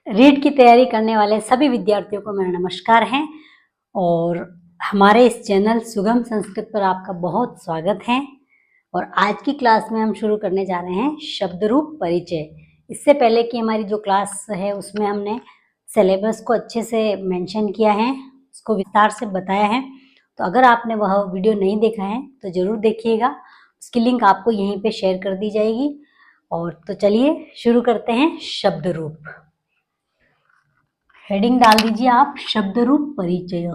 रीट की तैयारी करने वाले सभी विद्यार्थियों को मेरा नमस्कार है और हमारे इस चैनल सुगम संस्कृत पर आपका बहुत स्वागत है। और आज की क्लास में हम शुरू करने जा रहे हैं शब्द रूप परिचय। इससे पहले की हमारी जो क्लास है उसमें हमने सिलेबस को अच्छे से मेंशन किया है, उसको विस्तार से बताया है। तो अगर आपने वह वीडियो नहीं देखा है तो ज़रूर देखिएगा, उसकी लिंक आपको यहीं पे शेयर कर दी जाएगी। और तो चलिए शुरू करते हैं शब्द रूप। हेडिंग डाल दीजिए आप शब्द रूप परिचय।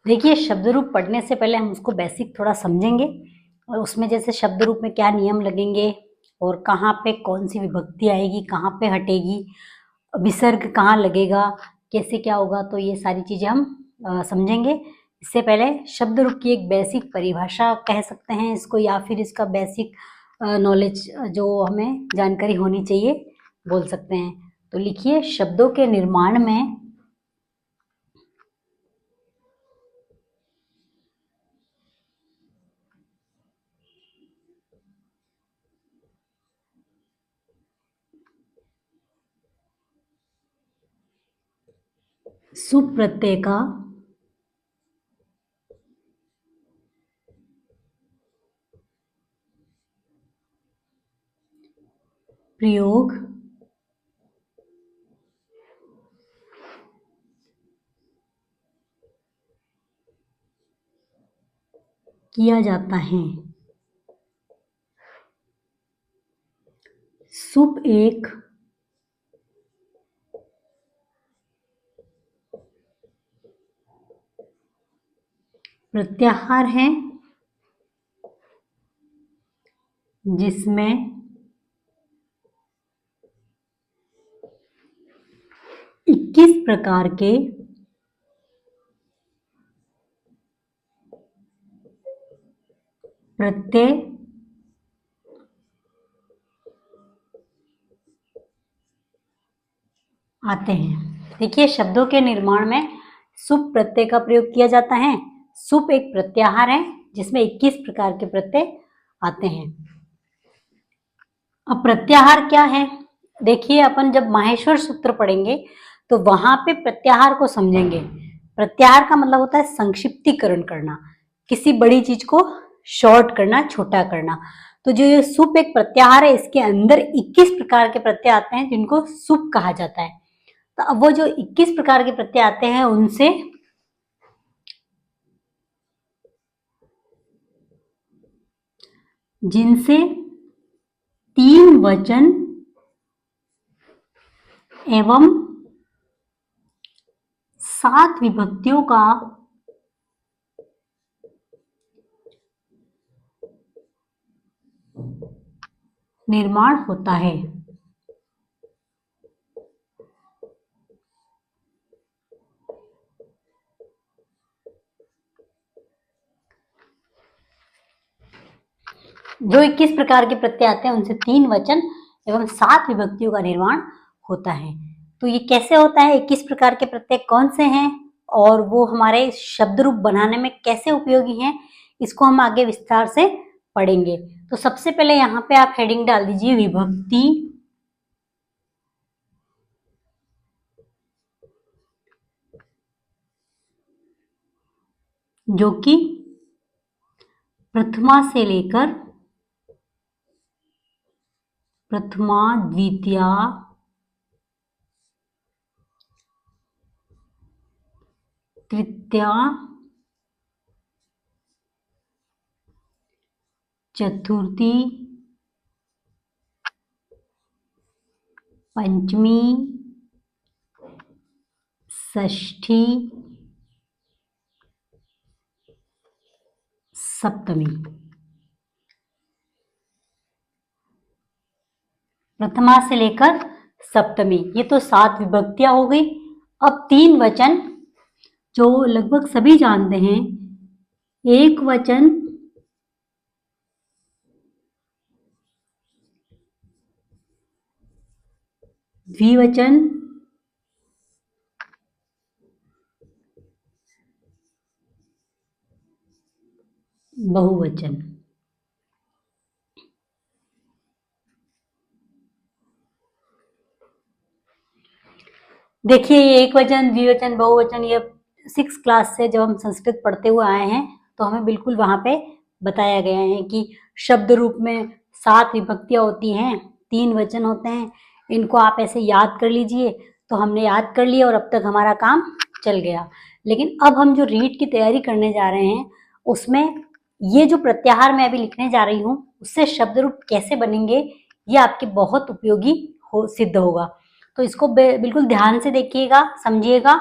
देखिए, शब्द रूप पढ़ने से पहले हम उसको बेसिक थोड़ा समझेंगे और उसमें जैसे शब्द रूप में क्या नियम लगेंगे और कहाँ पे कौन सी विभक्ति आएगी, कहाँ पे हटेगी, विसर्ग कहाँ लगेगा, कैसे क्या होगा, तो ये सारी चीज़ें हम समझेंगे। इससे पहले शब्द रूप की एक बेसिक परिभाषा कह सकते हैं इसको, या फिर इसका बेसिक नॉलेज जो हमें जानकारी होनी चाहिए बोल सकते हैं। तो लिखिए, शब्दों के निर्माण में सुप प्रत्यय का प्रयोग किया जाता है। सुप एक प्रत्याहार है जिसमें 21 प्रकार के प्रत्यय आते हैं। देखिए, शब्दों के निर्माण में सुप प्रत्यय का प्रयोग किया जाता है। सुप एक प्रत्याहार है जिसमें 21 प्रकार के प्रत्यय आते हैं। अब प्रत्याहार क्या है? देखिए, अपन जब माहेश्वर सूत्र पढ़ेंगे तो वहां पे प्रत्याहार को समझेंगे। प्रत्याहार का मतलब होता है संक्षिप्तीकरण करना, किसी बड़ी चीज को शॉर्ट करना, छोटा करना। तो जो ये सुप एक प्रत्याहार है, इसके अंदर 21 प्रकार के प्रत्यय आते हैं जिनको सुप कहा जाता है। तो अब वो जो 21 प्रकार के प्रत्यय आते हैं उनसे जिनसे 3 वचन एवं 7 विभक्तियों का निर्माण होता है। जो 21 प्रकार के प्रत्यय आते हैं उनसे 3 वचन एवं 7 विभक्तियों का निर्माण होता है। तो ये कैसे होता है? 21 प्रकार के प्रत्यय कौन से हैं और वो हमारे शब्द रूप बनाने में कैसे उपयोगी हैं, इसको हम आगे विस्तार से पढ़ेंगे। तो सबसे पहले यहाँ पे आप हेडिंग डाल दीजिए विभक्ति, जो कि प्रथमा से लेकर प्रथमा, द्वितीया, तृतीया, चतुर्थी, पंचमी, षष्ठी, सप्तमी। प्रथमा से लेकर सप्तमी। ये तो 7 विभक्तियां हो गई। अब 3 वचन जो लगभग सभी जानते हैं, एक वचन, द्विवचन, बहुवचन। देखिए ये एक वचन, द्विवचन, बहुवचन, ये 6 क्लास से जब हम संस्कृत पढ़ते हुए आए हैं तो हमें बिल्कुल वहां पे बताया गया है कि शब्द रूप में 7 विभक्तियां होती हैं, 3 वचन होते हैं। इनको आप ऐसे याद कर लीजिए। तो हमने याद कर लिया और अब तक हमारा काम चल गया। लेकिन अब हम जो रीड की तैयारी करने जा रहे हैं उसमें ये जो प्रत्याहार मैं अभी लिखने जा रही हूँ उससे शब्द रूप कैसे बनेंगे ये आपके बहुत उपयोगी सिद्ध होगा। तो इसको बिल्कुल ध्यान से देखिएगा, समझिएगा।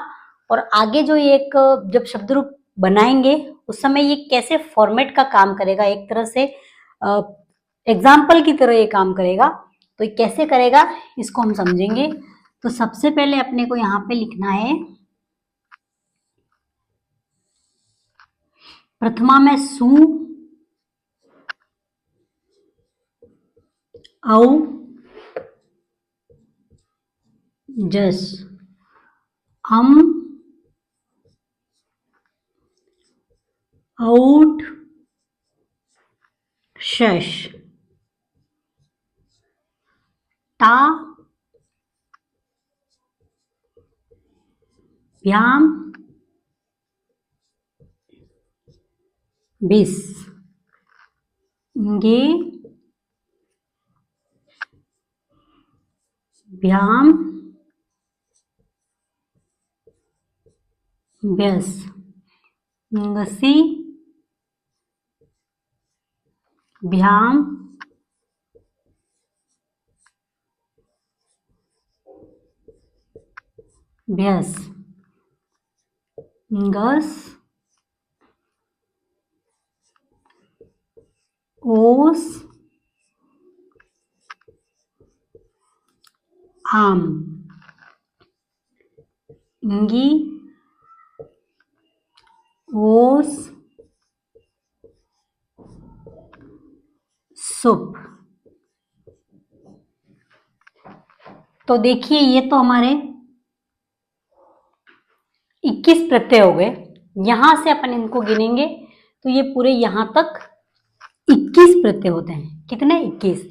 और आगे जो ये एक जब शब्द रूप बनाएंगे उस समय ये कैसे फॉर्मेट का काम करेगा, एक तरह से एग्जाम्पल की तरह ये काम करेगा। तो ये कैसे करेगा इसको हम समझेंगे। तो सबसे पहले अपने को यहाँ पे लिखना है, प्रथमा में सु, औ, जस, अम, औट, शश, टा, भ्याम, बिस, गे, भ्याम, व्यस, ngसी, भ्याम, व्यस, ngस, ओस, आम, इंगी, ओस, सुप। तो देखिए ये तो हमारे 21 प्रत्यय हो गए। यहां से अपन इनको गिनेंगे तो ये पूरे यहां तक 21 प्रत्यय होते हैं। कितने? 21।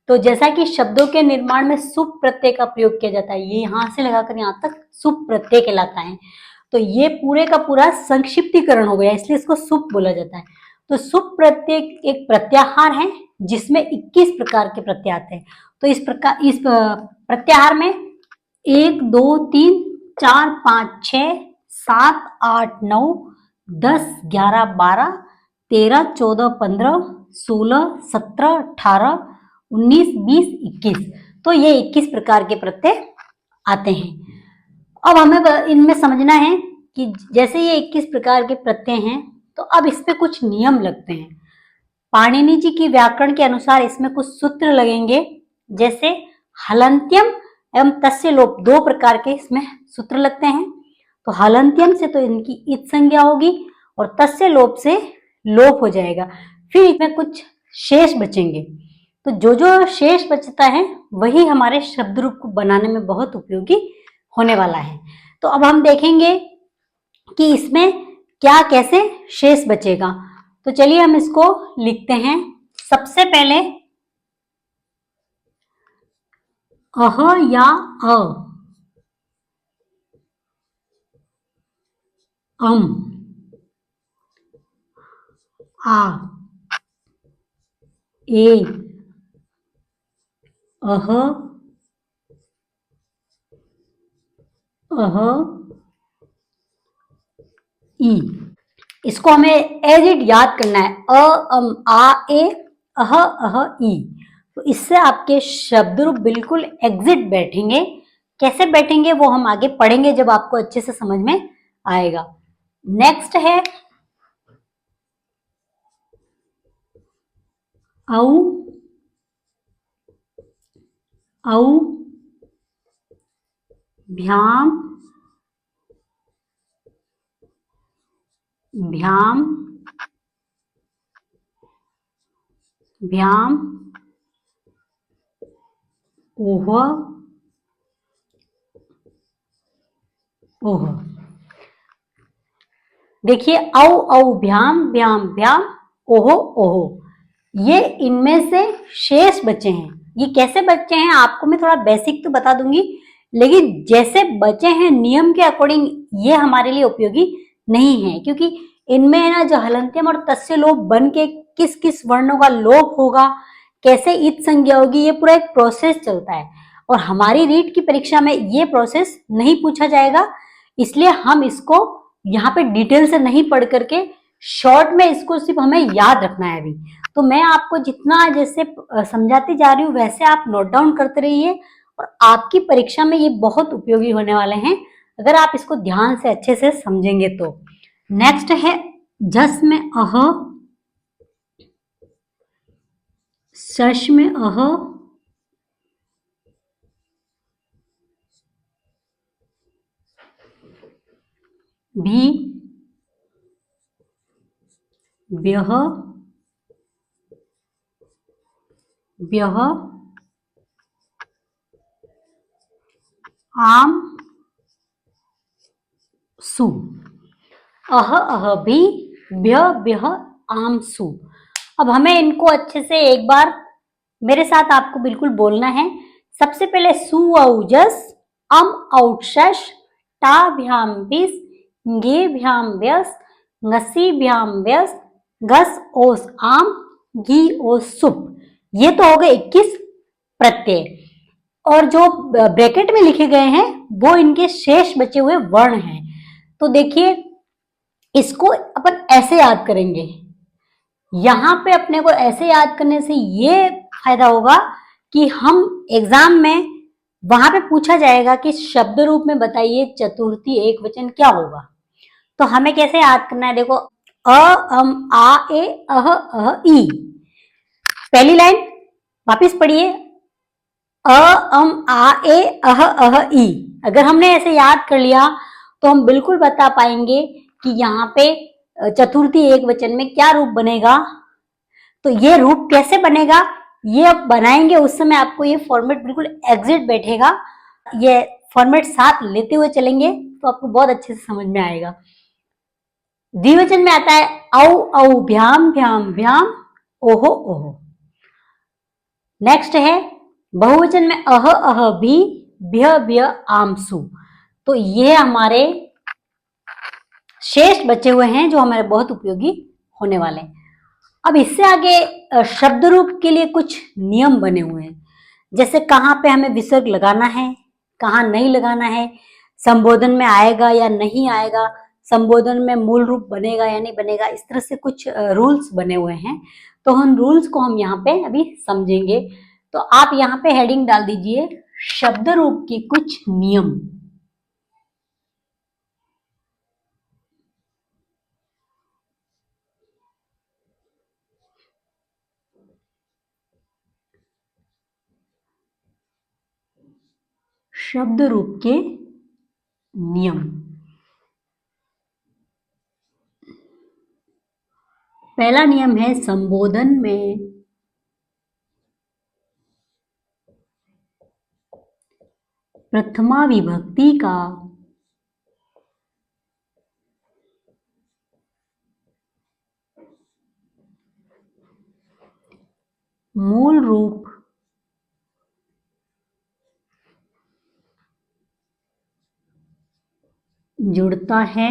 तो जैसा कि शब्दों के निर्माण में सुप प्रत्यय का प्रयोग किया जाता है, ये यहां से लगाकर यहां तक सुप प्रत्यय कहलाता है। तो ये पूरे का पूरा संक्षिप्तीकरण हो गया, इसलिए इसको सुप बोला जाता है। तो सुप प्रत्यय एक प्रत्याहार है जिसमें 21 प्रकार के प्रत्यय आते हैं। तो इस प्रत्याहार में 1 2 3 4 5 6 7 8 9 10 11 12 13 14 15 16 17 18 19 20 21। तो ये 21 प्रकार के प्रत्यय आते हैं। अब हमें इनमें समझना है कि जैसे ये 21 प्रकार के प्रत्यय हैं तो अब इसमें कुछ नियम लगते हैं। पाणिनि जी की व्याकरण के अनुसार इसमें कुछ सूत्र लगेंगे, जैसे हलंत्यम एवं तस्य लोप, 2 प्रकार के इसमें सूत्र लगते हैं। तो हलंत्यम से तो इनकी इत संज्ञा होगी और तस्य लोप से लोप हो जाएगा। फिर इसमें कुछ शेष बचेंगे। तो जो जो शेष बचता है वही हमारे शब्द रूप को बनाने में बहुत उपयोगी होने वाला है। तो अब हम देखेंगे कि इसमें क्या कैसे शेष बचेगा। तो चलिए हम इसको लिखते हैं। सबसे पहले अह या अ, अम, आ, ए, अह, अह, ई। इसको हमें एज इट याद करना है। अ, अम, आ, ए, अह, ई। तो इससे आपके शब्द रूप बिल्कुल एग्जिट बैठेंगे। कैसे बैठेंगे वो हम आगे पढ़ेंगे जब आपको अच्छे से समझ में आएगा। नेक्स्ट है औ, औ, भ्याम भ्याम भ्याम ओह ओह। देखिए औ औ भ्याम भ्याम भ्याम ओहो ओहो, ये इनमें से शेष बचे हैं। ये कैसे बचे हैं आपको मैं थोड़ा बेसिक तो बता दूंगी, लेकिन जैसे बचे हैं नियम के अकॉर्डिंग ये हमारे लिए उपयोगी नहीं है, क्योंकि इनमें है ना जो हलंत्यम और तस्य लोप बन के किस किस वर्णों का लोप होगा, कैसे इत संज्ञा होगी, ये पूरा एक प्रोसेस चलता है और हमारी रीट की परीक्षा में ये प्रोसेस नहीं पूछा जाएगा। इसलिए हम इसको यहाँ पे डिटेल से नहीं पढ़ करके शॉर्ट में इसको सिर्फ हमें याद रखना है अभी। तो मैं आपको जितना जैसे समझाती जा रही हूँ वैसे आप नोट डाउन करते रहिए और आपकी परीक्षा में ये बहुत उपयोगी होने वाले हैं अगर आप इसको ध्यान से अच्छे से समझेंगे तो। नेक्स्ट है जस में अह, शश में अह, भी, व्यह, व्यह, आम, सु। अह भी, व्य व्यह, आम, सु। अब हमें इनको अच्छे से एक बार मेरे साथ आपको बिल्कुल बोलना है। सबसे पहले सु औजस, अम औशस, टा भ्याम विस, गे भ्याम व्यस, ngसी भ्याम व्यस, घस ओस आम, घी ओस सुप। ये तो हो गए 21 प्रत्यय और जो ब्रैकेट में लिखे गए हैं वो इनके शेष बचे हुए वर्ण हैं। तो देखिए इसको अपन ऐसे याद करेंगे, यहां पे अपने को ऐसे याद करने से ये फायदा होगा कि हम एग्जाम में वहां पे पूछा जाएगा कि शब्द रूप में बताइए चतुर्थी एक वचन क्या होगा। तो हमें कैसे याद करना है, देखो अ अम आ ए अह ई। पहली लाइन वापिस पढ़िए, अ अम आ ए अह ई। अगर हमने ऐसे याद कर लिया तो हम बिल्कुल बता पाएंगे कि यहाँ पे चतुर्थी एक वचन में क्या रूप बनेगा। तो ये रूप कैसे बनेगा ये अब बनाएंगे, उस समय आपको ये फॉर्मेट बिल्कुल एग्जैक्ट बैठेगा। ये फॉर्मेट साथ लेते हुए चलेंगे तो आपको बहुत अच्छे से समझ में आएगा। द्विवचन में आता है औ औ भ्याम भ्याम भ्याम ओहो ओहो। नेक्स्ट है बहुवचन में अह भी, भ्य भ्य आमसु। तो ये हमारे शेष बचे हुए हैं जो हमारे बहुत उपयोगी होने वाले हैं। अब इससे आगे शब्द रूप के लिए कुछ नियम बने हुए हैं, जैसे कहाँ पे हमें विसर्ग लगाना है, कहाँ नहीं लगाना है, संबोधन में आएगा या नहीं आएगा, संबोधन में मूल रूप बनेगा या नहीं बनेगा, इस तरह से कुछ रूल्स बने हुए हैं। तो उन रूल्स को हम यहाँ पे अभी समझेंगे। तो आप यहाँ पे हेडिंग डाल दीजिए शब्द रूप के कुछ नियम। शब्द रूप के नियम। पहला नियम है संबोधन में प्रथमा विभक्ति का मूल रूप जुड़ता है,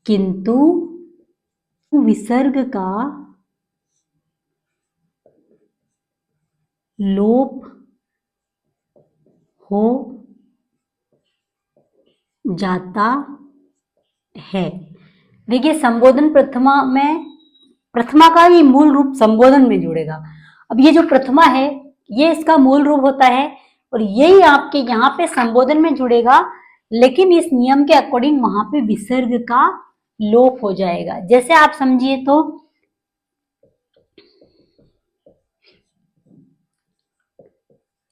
किंतु विसर्ग का लोप हो जाता है। देखिए संबोधन प्रथमा में, प्रथमा का ही मूल रूप संबोधन में जुड़ेगा। अब ये जो प्रथमा है ये इसका मूल रूप होता है और यही आपके यहाँ पे संबोधन में जुड़ेगा, लेकिन इस नियम के अकॉर्डिंग वहां पे विसर्ग का लोप हो जाएगा। जैसे आप समझिए तो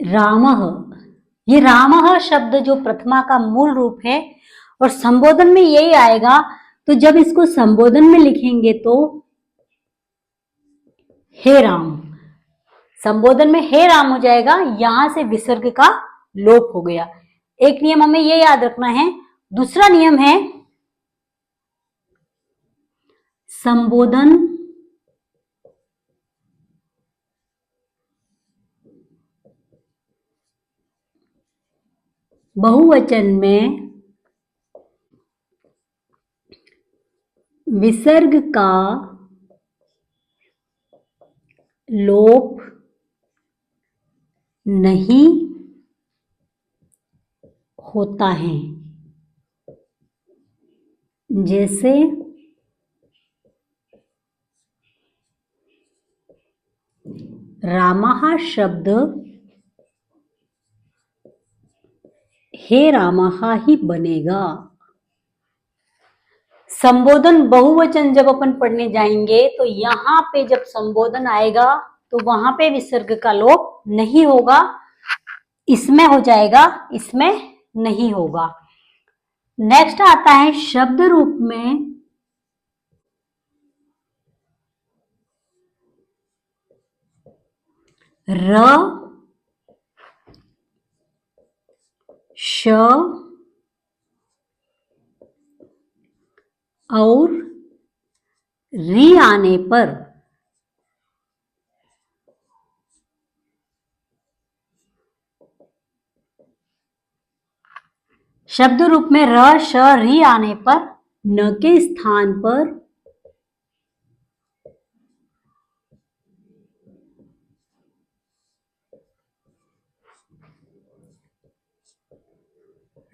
रामः, ये रामः शब्द जो प्रथमा का मूल रूप है और संबोधन में यही आएगा। तो जब इसको संबोधन में लिखेंगे तो हे राम, संबोधन में हे राम हो जाएगा, यहां से विसर्ग का लोप हो गया। एक नियम हमें ये याद रखना है। दूसरा नियम है संबोधन बहुवचन में विसर्ग का लोप नहीं होता है। जैसे रामः शब्द हे रामः ही बनेगा। संबोधन बहुवचन जब अपन पढ़ने जाएंगे तो यहां पे जब संबोधन आएगा तो वहां पे विसर्ग का लोप नहीं होगा, इसमें हो जाएगा, इसमें नहीं होगा। नेक्स्ट आता है शब्द रूप में र, श और री आने पर शब्द रूप में र, श, री आने पर न के स्थान पर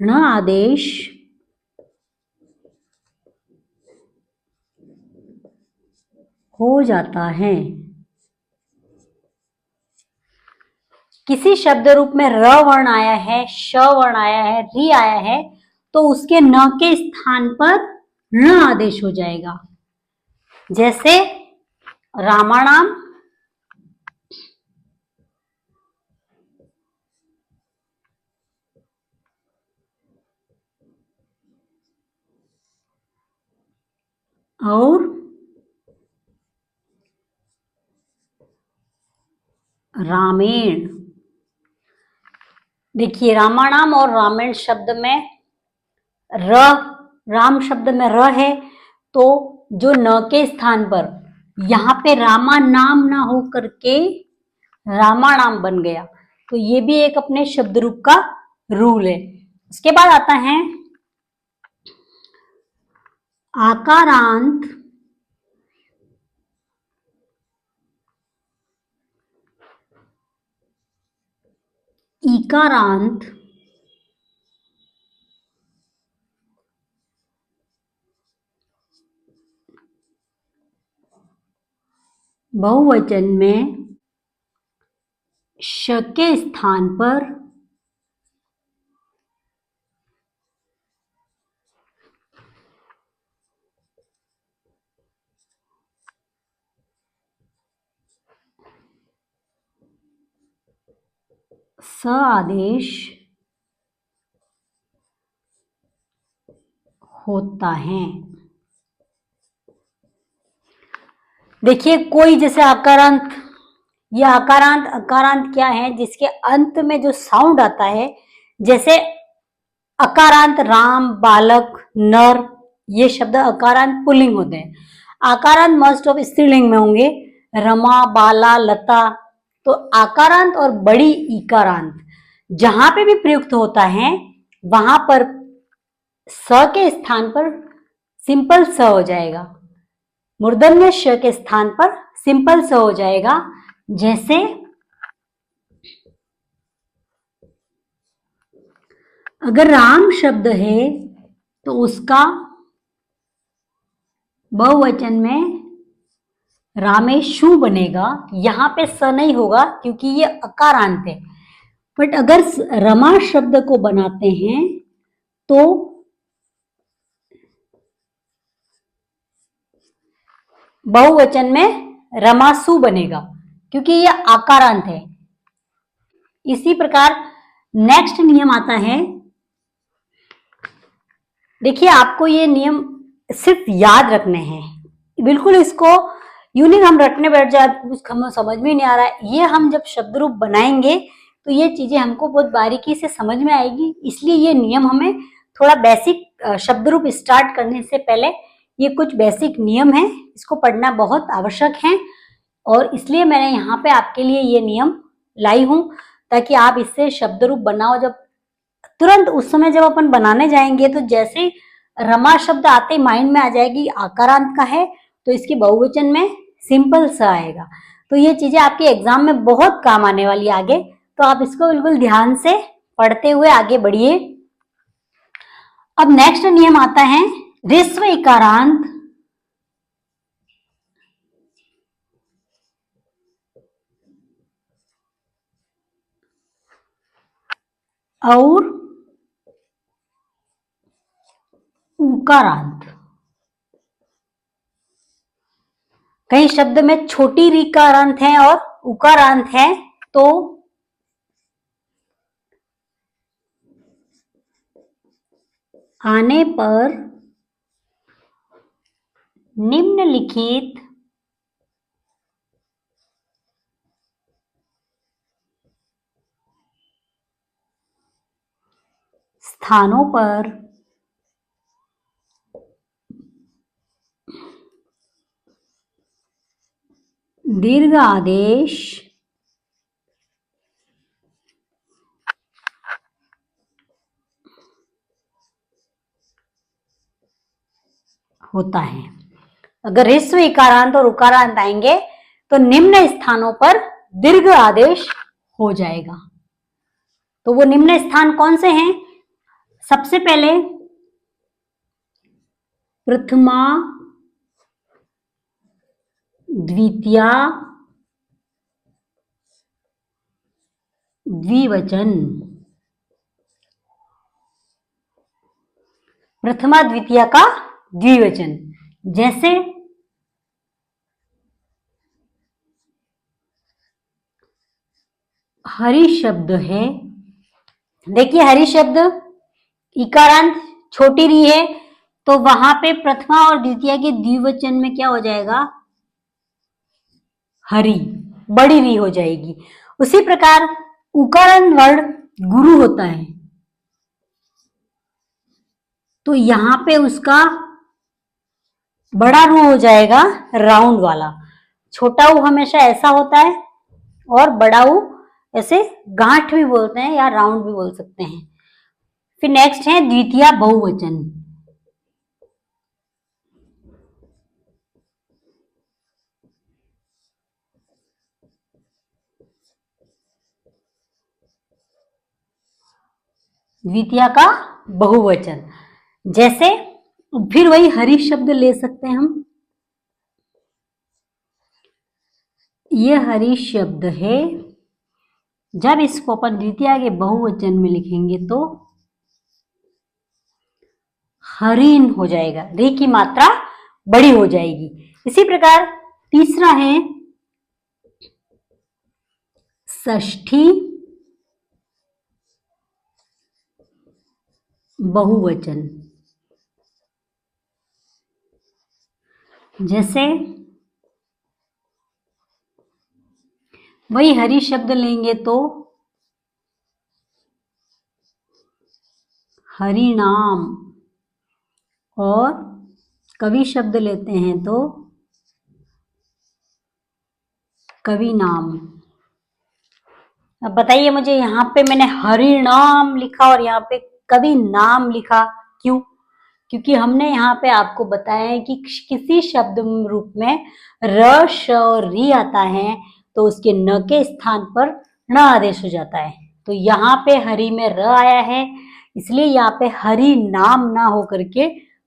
ण आदेश हो जाता है। किसी शब्द रूप में र वर्ण आया है, श वर्ण आया है, री आया है, तो उसके न के स्थान पर ण आदेश हो जाएगा। जैसे रामाणाम, और रामेण। देखिए रामाणाम और रामायण शब्द में र, राम शब्द में र है, तो जो न के स्थान पर यहां पे रामा नाम ना हो करके रामाणाम बन गया, तो ये भी एक अपने शब्द रूप का रूल है। उसके बाद आता है आकारांत इकारांत बहुवचन में श के स्थान पर स आदेश होता है। देखिए कोई जैसे आकारांत, यह आकारांत अकारांत क्या है, जिसके अंत में जो साउंड आता है, जैसे अकारांत राम, बालक, नर, ये शब्द अकारांत पुल्लिंग होते हैं। आकारांत मोस्ट ऑफ स्त्रीलिंग में होंगे, रमा, बाला, लता। तो आकारांत और बड़ी इकारांत जहां पे भी प्रयुक्त होता है वहां पर स के स्थान पर सिंपल स हो जाएगा, मूर्धन्य श के स्थान पर सिंपल स हो जाएगा। जैसे अगर राम शब्द है तो उसका बहुवचन में रामेशु बनेगा, यहां पे स नहीं होगा क्योंकि ये अकारांत है। बट अगर रमा शब्द को बनाते हैं तो बहुवचन में रमासु बनेगा क्योंकि यह आकारांत है। इसी प्रकार नेक्स्ट नियम आता है। देखिए, आपको ये नियम सिर्फ याद रखने हैं, बिल्कुल इसको यूं नहीं हम रटने बैठ जाए, कुछ हमें समझ में नहीं आ रहा है। ये हम जब शब्द रूप बनाएंगे तो ये चीजें हमको बहुत बारीकी से समझ में आएगी। इसलिए ये नियम हमें थोड़ा बेसिक शब्द रूप स्टार्ट करने से पहले ये कुछ बेसिक नियम है, इसको पढ़ना बहुत आवश्यक है। और इसलिए मैंने यहाँ पे आपके लिए ये नियम लाई हूं, ताकि आप इससे शब्द रूप बनाओ। जब तुरंत उस समय जब अपन बनाने जाएंगे तो जैसे रमा शब्द आते माइंड में आ जाएगी, आकारांत का है तो इसकी बहुवचन में सिंपल सा आएगा। तो ये चीजें आपके एग्जाम में बहुत काम आने वाली है आगे, तो आप इसको बिल्कुल ध्यान से पढ़ते हुए आगे बढ़िए। अब नेक्स्ट नियम आता है ह्रस्व इकारांत और उकारांत। कई शब्द में छोटी रीकारांत है और उकारांत है, तो आने पर निम्नलिखित स्थानों पर दीर्घ आदेश होता है। अगर ह्रस्व इकारांत और उकारांत आएंगे तो निम्न स्थानों पर दीर्घ आदेश हो जाएगा। तो वो निम्न स्थान कौन से हैं? सबसे पहले प्रथमा, द्वितीया, द्विवचन। प्रथमा द्वितीया का द्विवचन, जैसे हरि शब्द है। देखिए, हरि शब्द इकारांत छोटी री है, तो वहां पे प्रथमा और द्वितीया के द्विवचन में क्या हो जाएगा? हरि, बड़ी री हो जाएगी। उसी प्रकार उकारांत वर्ण गुरु होता है, तो यहां पे उसका बड़ा रू हो जाएगा राउंड वाला। छोटा ऊ हमेशा ऐसा होता है और बड़ा ऊ ऐसे गांठ भी बोलते हैं या राउंड भी बोल सकते हैं। फिर नेक्स्ट है द्वितीया बहुवचन। द्वितीया का बहुवचन, जैसे फिर वही हरि शब्द ले सकते हैं हम। ये हरि शब्द है, जब इसको अपन द्वितीया के बहुवचन में लिखेंगे तो हरिन हो जाएगा, रे की मात्रा बड़ी हो जाएगी। इसी प्रकार तीसरा है षष्ठी बहुवचन। जैसे वही हरि शब्द लेंगे तो हरि नाम, और कवि शब्द लेते हैं तो कवि नाम। अब बताइए मुझे, यहाँ पे मैंने हरि नाम लिखा और यहाँ पे कवि नाम लिखा, क्यों? क्योंकि हमने यहाँ पे आपको बताया है कि किसी शब्द रूप में र, श और री आता है तो उसके न के स्थान पर न आदेश हो जाता है। तो यहाँ पे हरि में र आया है, इसलिए यहाँ पे हरि नाम ना होकर के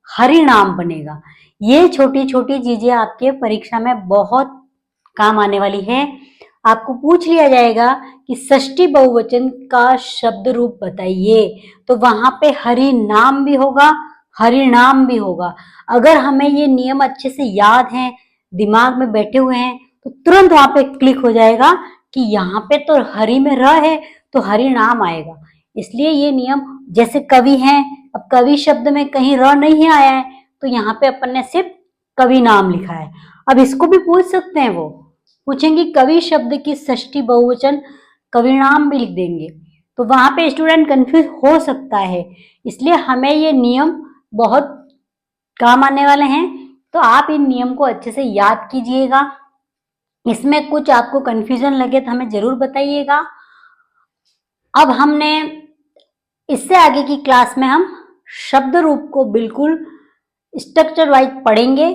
हरि नाम बनेगा। ये छोटी छोटी चीजें आपके परीक्षा में बहुत काम आने वाली है। आपको पूछ लिया जाएगा कि षष्ठी बहुवचन का शब्द रूप बताइए, तो वहां पे हरि नाम भी होगा, हरिनाम भी होगा। अगर हमें ये नियम अच्छे से याद हैं, दिमाग में बैठे हुए हैं, तो तुरंत वहां पे क्लिक हो जाएगा कि यहाँ पे तो हरि में र है, तो हरिनाम आएगा। इसलिए ये नियम, जैसे कवि हैं, अब कवि शब्द में कहीं र नहीं आया है तो यहाँ पे अपन ने सिर्फ कवि नाम लिखा है। अब इसको भी पूछ सकते हैं, वो पूछेंगे कवि शब्द की षष्ठी बहुवचन कवि नाम भी लिख देंगे, तो वहां पे स्टूडेंट कंफ्यूज हो सकता है। इसलिए हमें ये नियम बहुत काम आने वाले हैं, तो आप इन नियम को अच्छे से याद कीजिएगा। इसमें कुछ आपको कंफ्यूजन लगे तो हमें जरूर बताइएगा। अब हमने इससे आगे की क्लास में हम शब्द रूप को बिल्कुल स्ट्रक्चर वाइज पढ़ेंगे।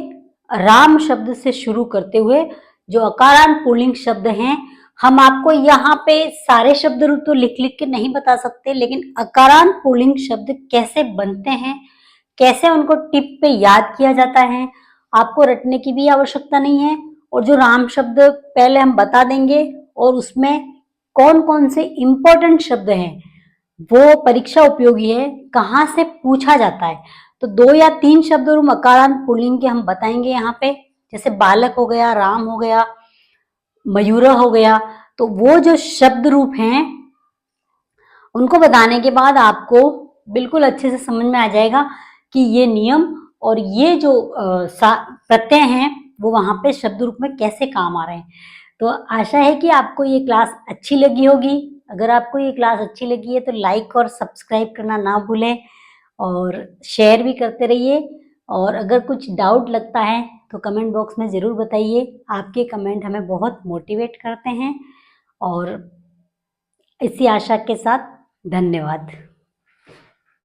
राम शब्द से शुरू करते हुए जो अकारांत पुल्लिंग शब्द हैं, हम आपको यहाँ पे सारे शब्द रूप तो लिख लिख के नहीं बता सकते, लेकिन अकारांत पुल्लिंग शब्द कैसे बनते हैं, कैसे उनको टिप पे याद किया जाता है, आपको रटने की भी आवश्यकता नहीं है। और जो राम शब्द पहले हम बता देंगे, और उसमें कौन कौन से इंपॉर्टेंट शब्द हैं, वो परीक्षा उपयोगी है, कहाँ से पूछा जाता है। तो 2 या 3 शब्द रूप अकारांत पुल्लिंग के हम बताएंगे यहाँ पे, जैसे बालक हो गया, राम हो गया, मयूर हो गया। तो वो जो शब्द रूप हैं उनको बताने के बाद आपको बिल्कुल अच्छे से समझ में आ जाएगा कि ये नियम और ये जो प्रत्यय हैं वो वहां पे शब्द रूप में कैसे काम आ रहे हैं। तो आशा है कि आपको ये क्लास अच्छी लगी होगी। अगर आपको ये क्लास अच्छी लगी है तो लाइक और सब्सक्राइब करना ना भूलें, और शेयर भी करते रहिए। और अगर कुछ डाउट लगता है तो कमेंट बॉक्स में ज़रूर बताइए। आपके कमेंट हमें बहुत मोटिवेट करते हैं। और इसी आशा के साथ धन्यवाद।